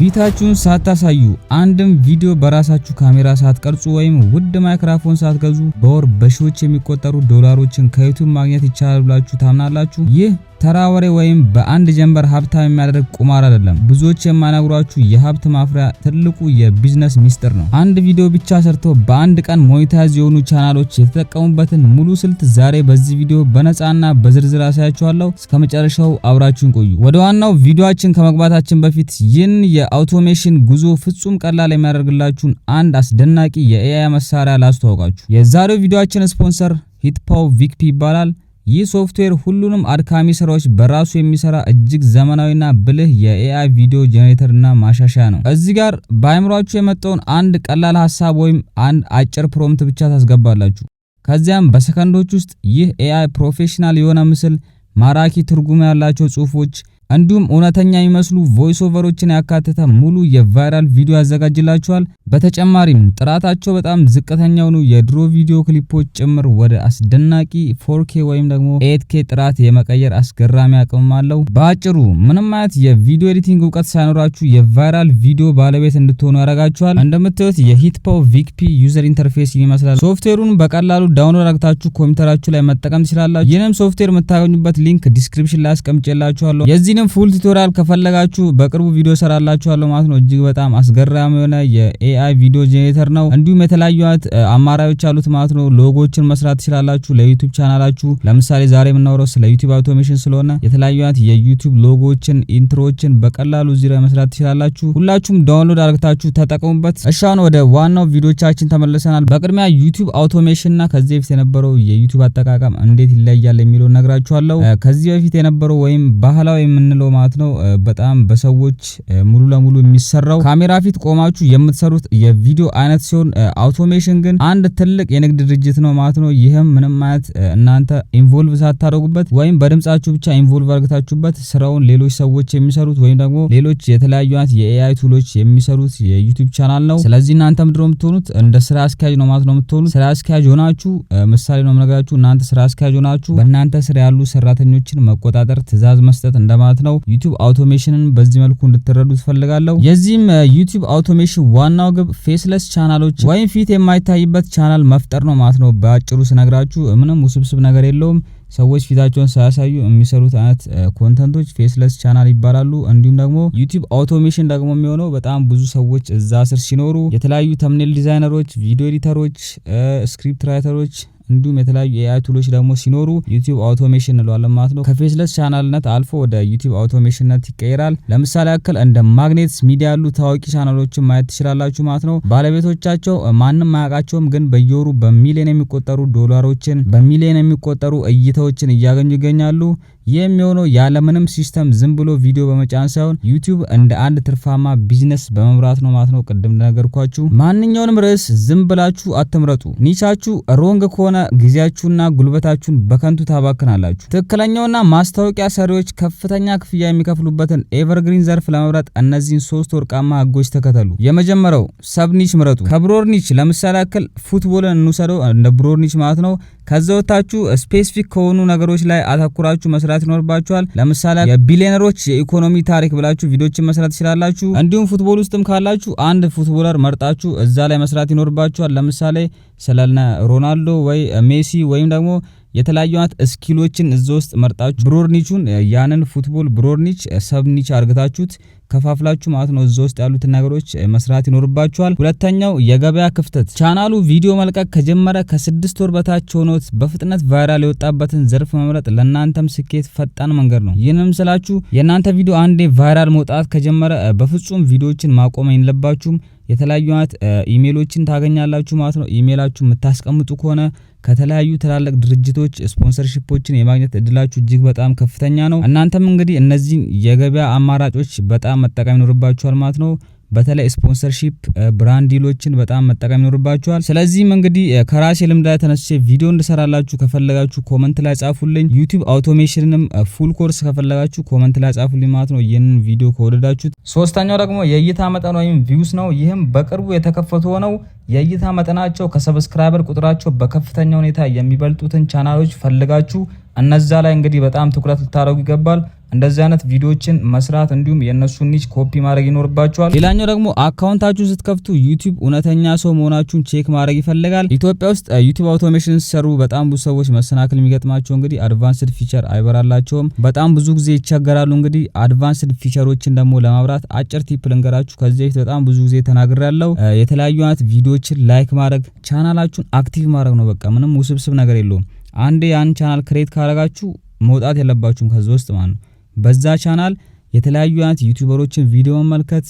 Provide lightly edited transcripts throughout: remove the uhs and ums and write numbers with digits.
ፊታችሁን ሳታሳዩ አንድም ቪዲዮ በራሳችሁ ካሜራ ሳትቀርጹ ወይም ውድ ማይክሮፎን ሳትገዙ በወር በሺዎች የሚቆጠሩ ዶላሮችን ከዩቲዩብ ማግኘት ይቻላል ብላችሁ ታምናላችሁ? ይህ ተራ ወሬ ወይም በአንድ ጀንበር ሀብታም የሚያደርግ ቁማር አይደለም። ብዙዎች የማይነግሯችሁ የሀብት ማፍሪያ ትልቁ የቢዝነስ ሚስጥር ነው። አንድ ቪዲዮ ብቻ ሰርተው በአንድ ቀን ሞኔታይዝ የሆኑ ቻናሎች የተጠቀሙበትን ሙሉ ስልት ዛሬ በዚህ ቪዲዮ በነፃና በዝርዝር አሳያችኋለሁ። እስከመጨረሻው አብራችሁን ቆዩ። ወደ ዋናው ቪዲዮአችን ከመግባታችን በፊት ይህን የአውቶሜሽን ጉዞ ፍጹም ቀላል የሚያደርግላችሁን አንድ አስደናቂ የኤአይ መሳሪያ ላስተዋውቃችሁ። የዛሬው ቪዲዮአችን ስፖንሰር ሂትፓው ቪክፒ ይባላል። ይህ ሶፍትዌር ሁሉንም አድካሚ ስራዎች በራሱ የሚሰራ እጅግ ዘመናዊና ብልህ የኤአይ ቪዲዮ ጄኔሬተርና ማሻሻያ ነው። እዚህ ጋር በአይምሯችሁ የመጣውን አንድ ቀላል ሐሳብ ወይም አንድ አጭር ፕሮምፕት ብቻ ታስገባላችሁ። ከዚያም በሰከንዶች ውስጥ ይህ ኤአይ ፕሮፌሽናል የሆነ ምስል፣ ማራኪ ትርጉም ያላቸው ጽሁፎች እንዲሁም እውነተኛ የሚመስሉ ቮይስ ኦቨሮችን ያካተተ ሙሉ የቫይራል ቪዲዮ ያዘጋጅላችኋል። በተጨማሪም ጥራታቸው በጣም ዝቅተኛ የሆኑ የድሮ ቪዲዮ ክሊፖች ጭምር ወደ አስደናቂ 4K ወይም ደግሞ 8K ጥራት የመቀየር አስገራሚ አቅም አለው። በአጭሩ ምንም አይነት የቪዲዮ ኤዲቲንግ እውቀት ሳይኖራችሁ የቫይራል ቪዲዮ ባለቤት እንድትሆኑ ያደርጋችኋል። እንደምታዩት የሂትፓው ቪክፒ ዩዘር ኢንተርፌስ ይመስላል። ሶፍትዌሩን በቀላሉ ዳውንሎድ አድርጋችሁ ኮምፒውተራችሁ ላይ መጠቀም ትችላላችሁ። ይህንም ሶፍትዌር የምታገኙበት ሊንክ ዲስክሪፕሽን ላይ አስቀምጬላችኋለሁ። የዚህንም ፉል ቱቶሪያል ከፈለጋችሁ በቅርቡ ቪዲዮ ሰራላችኋለሁ ማለት ነው። እጅግ በጣም አስገራሚ የሆነ የኤአይ ቪዲዮ ጄኔሬተር ነው። እንዲሁም የተለያዩ አማራጮች አሉት ማለት ነው። ሎጎዎችን መስራት ትችላላችሁ ለዩቲዩብ ቻናላችሁ። ለምሳሌ ዛሬ የምናወራው ስለ ዩቲዩብ አውቶሜሽን ስለሆነ የተለያዩ የዩቲዩብ ሎጎዎችን፣ ኢንትሮዎችን በቀላሉ እዚህ ላይ መስራት ትችላላችሁ። ሁላችሁም ዳውንሎድ አድርጋችሁ ተጠቀሙበት። እሺ አሁን ወደ ዋናው ቪዲዮቻችን ተመልሰናል። በቅድሚያ ዩቲዩብ አውቶሜሽንና ከዚህ በፊት የነበረው የዩቲዩብ አጠቃቀም እንዴት ይለያል የሚለው ነግራችኋለሁ። ከዚህ በፊት የነበረው ወይም ባህላዊ የምንለው ማለት ነው በጣም በሰዎች ሙሉ ለሙሉ የሚሰራው ካሜራ ፊት ቆማችሁ የምትሰሩት የቪዲዮ አይነት ሲሆን አውቶሜሽን ግን አንድ ትልቅ የንግድ ድርጅት ነው ማለት ነው። ይህም ምንም ማለት እናንተ ኢንቮልቭ ሳታደርጉበት ወይም በድምጻችሁ ብቻ ኢንቮልቭ አድርጋችሁበት ስራውን ሌሎች ሰዎች የሚሰሩት ወይም ደግሞ ሌሎች የተለያዩ የኤአይ ቱሎች የሚሰሩት የዩቲዩብ ቻናል ነው። ስለዚህ እናንተ ምንድን ነው የምትሆኑት? እንደ ስራ አስኪያጅ ነው ማለት ነው የምትሆኑት። ስራ አስኪያጅ ሆናችሁ ምሳሌ ነው የምነግራችሁ። እናንተ ስራ አስኪያጅ ሆናችሁ በእናንተ ስራ ያሉ ሰራተኞችን መቆጣጠር፣ ትዕዛዝ መስጠት እንደማለት ነው። ዩቲዩብ አውቶሜሽንን በዚህ መልኩ እንድትረዱ ትፈልጋለሁ። የዚህም ዩቲዩብ አውቶሜሽን ዋናው ግብ ፌስለስ ቻናሎች ወይም ፊት የማይታይበት ቻናል መፍጠር ነው ማለት ነው። በአጭሩ ስነግራችሁ ምንም ውስብስብ ነገር የለውም። ሰዎች ፊታቸውን ሳያሳዩ የሚሰሩት አይነት ኮንተንቶች ፌስለስ ቻናል ይባላሉ። እንዲሁም ደግሞ ዩቲዩብ አውቶሜሽን ደግሞ የሚሆነው በጣም ብዙ ሰዎች እዛ ስር ሲኖሩ የተለያዩ ተምኔል ዲዛይነሮች፣ ቪዲዮ ኤዲተሮች፣ ስክሪፕት ራይተሮች እንዲሁም የተለያዩ ኤአይ ቱሎች ደግሞ ሲኖሩ ዩቲዩብ አውቶሜሽን እንለዋለን ማለት ነው። ከፌስለስ ቻናልነት አልፎ ወደ ዩቲዩብ አውቶሜሽንነት ይቀየራል። ለምሳሌ ያክል እንደ ማግኔትስ ሚዲያ ያሉ ታዋቂ ቻናሎችን ማየት ትችላላችሁ ማለት ነው። ባለቤቶቻቸው ማንም ማያውቃቸውም፣ ግን በየወሩ በሚሊዮን የሚቆጠሩ ዶላሮችን በሚሊዮን የሚቆጠሩ እይታዎችን እያገኙ ይገኛሉ። ይህ የሚሆነው ያለምንም ሲስተም ዝም ብሎ ቪዲዮ በመጫን ሳይሆን ዩቲዩብ እንደ አንድ ትርፋማ ቢዝነስ በመምራት ነው ማለት ነው። ቅድም እንደነገርኳችሁ ማንኛውንም ርዕስ ዝም ብላችሁ አትምረጡ። ኒቻችሁ ሮንግ ከሆነ ጊዜያችሁና ጉልበታችሁን በከንቱ ታባክናላችሁ። ትክክለኛውና ማስታወቂያ ሰሪዎች ከፍተኛ ክፍያ የሚከፍሉበትን ኤቨርግሪን ዘርፍ ለመምረጥ እነዚህን 3 ወርቃማ ህጎች ተከተሉ። የመጀመሪያው ሰብ ኒች ምረጡ። ከብሮድ ኒች ለምሳሌ ያክል ፉትቦልን እንውሰደው እንደ ብሮድ ኒች ማለት ነው። ከዛውታችሁ ስፔሲፊክ ከሆኑ ነገሮች ላይ አተኩራችሁ መስራት ይኖርባችኋል። ለምሳሌ የቢሊዮነሮች የኢኮኖሚ ታሪክ ብላችሁ ቪዲዮችን መስራት ትችላላችሁ። እንዲሁም ፉትቦል ውስጥም ካላችሁ አንድ ፉትቦለር መርጣችሁ እዛ ላይ መስራት ይኖርባችኋል። ለምሳሌ ስለነ ሮናልዶ ወይ ሜሲ ወይም ደግሞ የተለያዩ ስኪሎችን እዛ ውስጥ መርጣችሁ ብሮድ ኒቹን ያንን ፉትቦል ብሮድ ኒች ሰብ ኒች አርግታችሁት ከፋፍላችሁ ማለት ነው እዛ ውስጥ ያሉት ነገሮች መስራት ይኖርባችኋል። ሁለተኛው የገበያ ክፍተት። ቻናሉ ቪዲዮ መልቀቅ ከጀመረ ከ6 ወር በታች ሆኖት በፍጥነት ቫይራል የወጣበትን ዘርፍ መምረጥ ለናንተም ስኬት ፈጣን መንገድ ነው። ይህንም ስላችሁ የናንተ ቪዲዮ አንዴ ቫይራል መውጣት ከጀመረ በፍጹም ቪዲዮዎችን ማቆም አይኖርባችሁም። የተለያዩ ኢሜሎችን ታገኛላችሁ ማለት ነው። ኢሜላችሁ የምታስቀምጡ ከሆነ ከተለያዩ ትላልቅ ድርጅቶች ስፖንሰርሺፖችን የማግኘት እድላችሁ እጅግ በጣም ከፍተኛ ነው። እናንተም እንግዲህ እነዚህን የገበያ አማራጮች በጣም መጠቀም ይኖርባችኋል ማለት ነው። በተለይ ስፖንሰርሺፕ ብራንድ ዲሎችን በጣም መጠቀም ይኖርባችኋል። ስለዚህም እንግዲህ ከራሴ ልምድ ላይ ተነስቼ ቪዲዮ እንድሰራላችሁ ከፈለጋችሁ ኮሜንት ላይ ጻፉልኝ። ዩቲዩብ አውቶሜሽንንም ፉል ኮርስ ከፈለጋችሁ ኮሜንት ላይ ጻፉልኝ ማለት ነው ይህንን ቪዲዮ ከወደዳችሁት። ሶስተኛው ደግሞ የእይታ መጠን ወይም ቪውስ ነው። ይህም በቅርቡ የተከፈቱ ሆነው የእይታ መጠናቸው ከሰብስክራይበር ቁጥራቸው በከፍተኛ ሁኔታ የሚበልጡትን ቻናሎች ፈልጋችሁ እነዛ ላይ እንግዲህ በጣም ትኩረት ልታደርጉ ይገባል። እንደዚህ አይነት ቪዲዮዎችን መስራት እንዲሁም የነሱን ኒች ኮፒ ማድረግ ይኖርባችኋል። ሌላኛው ደግሞ አካውንታችሁ ስትከፍቱ ዩቲዩብ እውነተኛ ሰው መሆናችሁን ቼክ ማድረግ ይፈልጋል። ኢትዮጵያ ውስጥ ዩቲዩብ አውቶሜሽን ሲሰሩ በጣም ብዙ ሰዎች መሰናክል የሚገጥማቸው እንግዲህ አድቫንስድ ፊቸር አይበራላቸውም። በጣም ብዙ ጊዜ ይቸገራሉ። እንግዲህ አድቫንስድ ፊቸሮችን ደግሞ ለማብራት አጭር ቲፕ ልንገራችሁ። ከዚህ በፊት በጣም ብዙ ጊዜ ተናግሬያለሁ። የተለያዩ አይነት ቪዲዮዎችን ላይክ ማድረግ፣ ቻናላችሁን አክቲቭ ማድረግ ነው። በቃ ምንም ውስብስብ ነገር የለውም። አንዴ ያን ቻናል ክሬት ካደረጋችሁ መውጣት የለባችሁም ከዛ ውስጥ ማለት ነው። በዛ ቻናል የተለያዩ አይነት ዩቲዩበሮችን ቪዲዮ መመልከት፣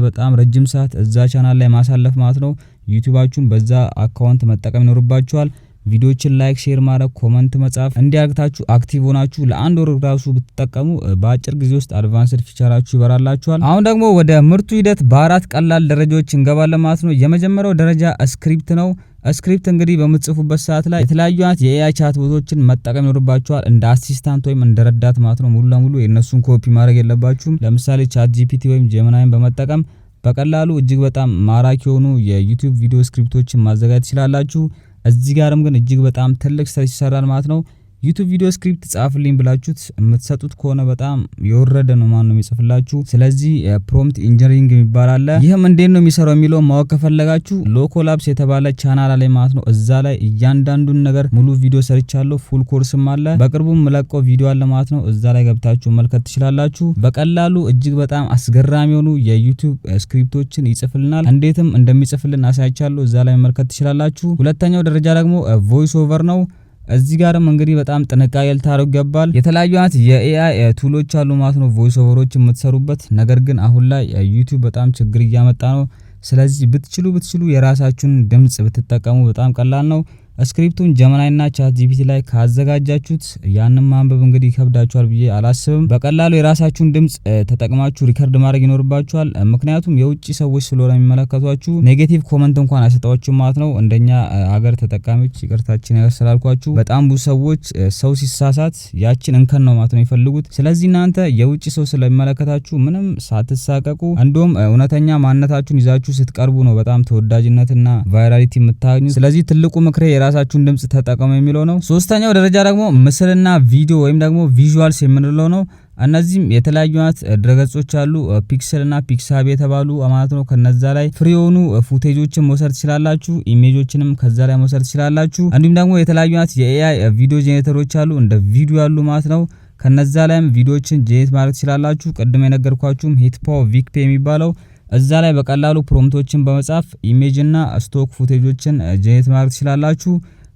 በጣም ረጅም ሰዓት እዛ ቻናል ላይ ማሳለፍ ማለት ነው። ዩቲዩባችሁን በዛ አካውንት መጠቀም ይኖርባችኋል። ቪዲዮችን ላይክ፣ ሼር ማድረግ፣ ኮመንት መጻፍ እንዲያርግታችሁ አክቲቭ ሆናችሁ ለአንድ ወር ራሱ ብትጠቀሙ በአጭር ጊዜ ውስጥ አድቫንስድ ፊቸራችሁ ይበራላችኋል። አሁን ደግሞ ወደ ምርቱ ሂደት በአራት ቀላል ደረጃዎች እንገባለን ማለት ነው። የመጀመሪያው ደረጃ ስክሪፕት ነው። ስክሪፕት እንግዲህ በምትጽፉበት ሰዓት ላይ የተለያዩ አይነት የኤአይ ቻት ቦቶችን መጠቀም ይኖርባችኋል እንደ አሲስታንት ወይም እንደ ረዳት ማለት ነው። ሙሉ ለሙሉ የነሱን ኮፒ ማድረግ የለባችሁም። ለምሳሌ ቻት ጂፒቲ ወይም ጀሚናይን በመጠቀም በቀላሉ እጅግ በጣም ማራኪ የሆኑ የዩቲዩብ ቪዲዮ ስክሪፕቶችን ማዘጋጀት ትችላላችሁ። እዚህ ጋርም ግን እጅግ በጣም ትልቅ ስራ ይሰራል ማለት ነው። ዩቲዩብ ቪዲዮ ስክሪፕት ጻፍልኝ ብላችሁት የምትሰጡት ከሆነ በጣም የወረደ ነው ማን ነው የሚጽፍላችሁ። ስለዚህ ፕሮምፕት ኢንጂነሪንግ የሚባል አለ። ይህም እንዴት ነው የሚሰራው የሚለው ማወቅ ከፈለጋችሁ ሎኮላብስ የተባለ ቻናል ላይ ማለት ነው እዛ ላይ እያንዳንዱን ነገር ሙሉ ቪዲዮ ሰርቻለሁ። ፉል ኮርስም አለ። በቅርቡም መለቀው ቪዲዮ አለ ማለት ነው። እዛ ላይ ገብታችሁ መልከት ትችላላችሁ። በቀላሉ እጅግ በጣም አስገራሚ የሆኑ የዩቲዩብ ስክሪፕቶችን ይጽፍልናል። እንዴትም እንደሚጽፍልን አሳይቻለሁ። እዛ ላይ መልከት ትችላላችሁ። ሁለተኛው ደረጃ ደግሞ ቮይስ ኦቨር ነው። እዚህ ጋርም እንግዲህ በጣም ጥንቃቄ ልታደርጉ ይገባል። የተለያዩ አይነት የኤአይ ቱሎች አሉ ማለት ነው ቮይስ ኦቨሮች የምትሰሩበት። ነገር ግን አሁን ላይ ዩቲዩብ በጣም ችግር እያመጣ ነው። ስለዚህ ብትችሉ የራሳችሁን ድምጽ ብትጠቀሙ በጣም ቀላል ነው። ስክሪፕቱን ጀሚናይና ቻት ጂፒቲ ላይ ካዘጋጃችሁት ያንን ማንበብ እንግዲህ ይከብዳችኋል ብዬ አላስብም። በቀላሉ የራሳችሁን ድምጽ ተጠቅማችሁ ሪከርድ ማድረግ ይኖርባችኋል። ምክንያቱም የውጭ ሰዎች ስለሆነ የሚመለከቷችሁ ኔጌቲቭ ኮመንት እንኳን አይሰጣችሁም ማለት ነው። እንደኛ ሀገር ተጠቃሚዎች ይቅርታችን ያስላልኳችሁ በጣም ብዙ ሰዎች ሰው ሲሳሳት ያችን እንከን ነው ማለት ነው የሚፈልጉት። ስለዚህ እናንተ የውጭ ሰው ስለሚመለከታችሁ ምንም ሳትሳቀቁ እንደውም እውነተኛ ማንነታችሁን ይዛችሁ ስትቀርቡ ነው በጣም ተወዳጅነትና ቫይራሊቲ የምታገኙት። ስለዚህ ትልቁ ምክሬ የራሳችሁን ድምጽ ተጠቀሙ የሚለው ነው። ሶስተኛው ደረጃ ደግሞ ምስልና ቪዲዮ ወይም ደግሞ ቪዥዋልስ የምንለው ነው። እነዚህም የተለያዩ አይነት ድረገጾች አሉ ፒክሰልና ፒክሳቤ የተባሉ ማለት ነው። ከነዛ ላይ ፍሪ የሆኑ ፉቴጆችን መውሰድ ትችላላችሁ። ኢሜጆችንም ከዛ ላይ መውሰድ ትችላላችሁ። እንዲሁም ደግሞ የተለያዩ አይነት የኤአይ ቪዲዮ ጄኔሬተሮች አሉ እንደ ቪዲዮ ያሉ ማለት ነው። ከነዛ ላይም ቪዲዮችን ጄኔሬት ማድረግ ትችላላችሁ። ቅድም የነገርኳችሁም ሂትፖ ቪክፔ የሚባለው እዛ ላይ በቀላሉ ፕሮምፕቶችን በመጻፍ ኢሜጅና ስቶክ ፉቴጆችን ጄኔሬት ማድረግ ትችላላችሁ።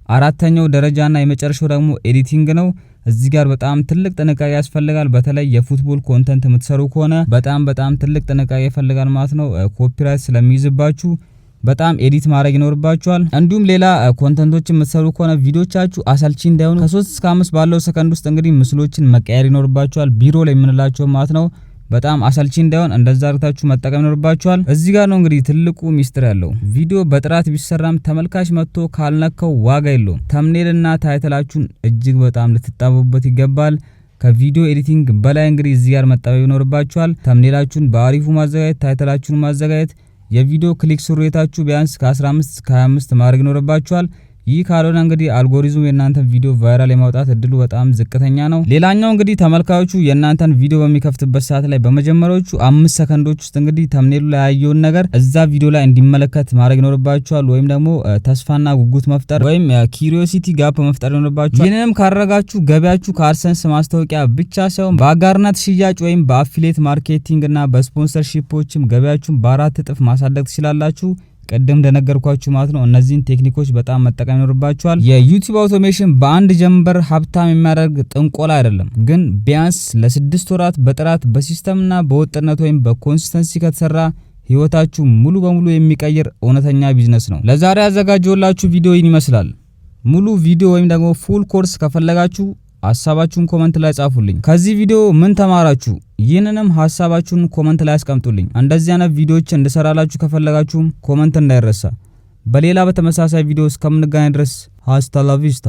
አራተኛው ደረጃና የመጨረሻው ደግሞ ኤዲቲንግ ነው። እዚህ ጋር በጣም ትልቅ ጥንቃቄ ያስፈልጋል። በተለይ የፉትቦል ኮንተንት የምትሰሩ ከሆነ በጣም ትልቅ ጥንቃቄ ይፈልጋል ማለት ነው። ኮፒራይት ስለሚይዝባችሁ በጣም ኤዲት ማድረግ ይኖርባችኋል። እንዲሁም ሌላ ኮንተንቶችን የምትሰሩ ከሆነ ቪዲዮቻችሁ አሰልቺ እንዳይሆኑ ከ3 እስከ 5 ባለው ሰከንድ ውስጥ እንግዲህ ምስሎችን መቀየር ይኖርባችኋል። ቢሮ ላይ የምንላቸው ማለት ነው። በጣም አሰልቺ እንዳይሆን እንደዛ አርጋችሁ መጠቀም ይኖርባችኋል። እዚህ ጋር ነው እንግዲህ ትልቁ ሚስጥር ያለው። ቪዲዮ በጥራት ቢሰራም ተመልካች መጥቶ ካልነካው ዋጋ የለውም። ተምኔልና ታይትላችሁን እጅግ በጣም ልትጣበቡበት ይገባል። ከቪዲዮ ኤዲቲንግ በላይ እንግዲህ እዚህ ጋር መጣበብ ይኖርባችኋል። ተምኔላችሁን በአሪፉ ማዘጋጀት፣ ታይትላችሁን ማዘጋጀት፣ የቪዲዮ ክሊክ ስሩ ሬታችሁ ቢያንስ ከ15 እስከ 25 ማድረግ ይኖርባችኋል። ይህ ካልሆነ እንግዲህ አልጎሪዝሙ የእናንተን ቪዲዮ ቫይራል የማውጣት እድሉ በጣም ዝቅተኛ ነው። ሌላኛው እንግዲህ ተመልካቾቹ የእናንተን ቪዲዮ በሚከፍትበት ሰዓት ላይ በመጀመሪያዎቹ 5 ሰከንዶች ውስጥ እንግዲህ ተምኔሉ ላይ ያየውን ነገር እዛ ቪዲዮ ላይ እንዲመለከት ማድረግ ይኖርባችኋል። ወይም ደግሞ ተስፋና ጉጉት መፍጠር ወይም ኪዩሪዮሲቲ ጋፕ መፍጠር ይኖርባችኋል። ይህንንም ካደረጋችሁ ገበያችሁ ከአድሰንስ ማስታወቂያ ብቻ ሳይሆን በአጋርነት ሽያጭ ወይም በአፊሊየት ማርኬቲንግ እና በስፖንሰርሺፖችም ገበያችሁን በ4 እጥፍ ማሳደግ ትችላላችሁ። ቀደም እንደነገርኳችሁ ማለት ነው። እነዚህን ቴክኒኮች በጣም መጠቀም ይኖርባችኋል። የዩቲዩብ አውቶሜሽን በአንድ ጀንበር ሀብታም የሚያደርግ ጥንቆላ አይደለም፣ ግን ቢያንስ ለ6 ወራት በጥራት በሲስተምና በወጥነት ወይም በኮንሲስተንሲ ከተሰራ ህይወታችሁ ሙሉ በሙሉ የሚቀይር እውነተኛ ቢዝነስ ነው። ለዛሬ ያዘጋጀሁላችሁ ቪዲዮ ይህን ይመስላል። ሙሉ ቪዲዮ ወይም ደግሞ ፉል ኮርስ ከፈለጋችሁ ሐሳባችሁን ኮሜንት ላይ ጻፉልኝ። ከዚህ ቪዲዮ ምን ተማራችሁ? ይህንንም ሐሳባችሁን ኮሜንት ላይ አስቀምጡልኝ። እንደዚህ አይነት ቪዲዮዎች እንድሰራላችሁ ከፈለጋችሁም ኮሜንት እንዳይረሳ። በሌላ በተመሳሳይ ቪዲዮ እስከምንገናኝ ድረስ ሃስታ ላ ቪስታ።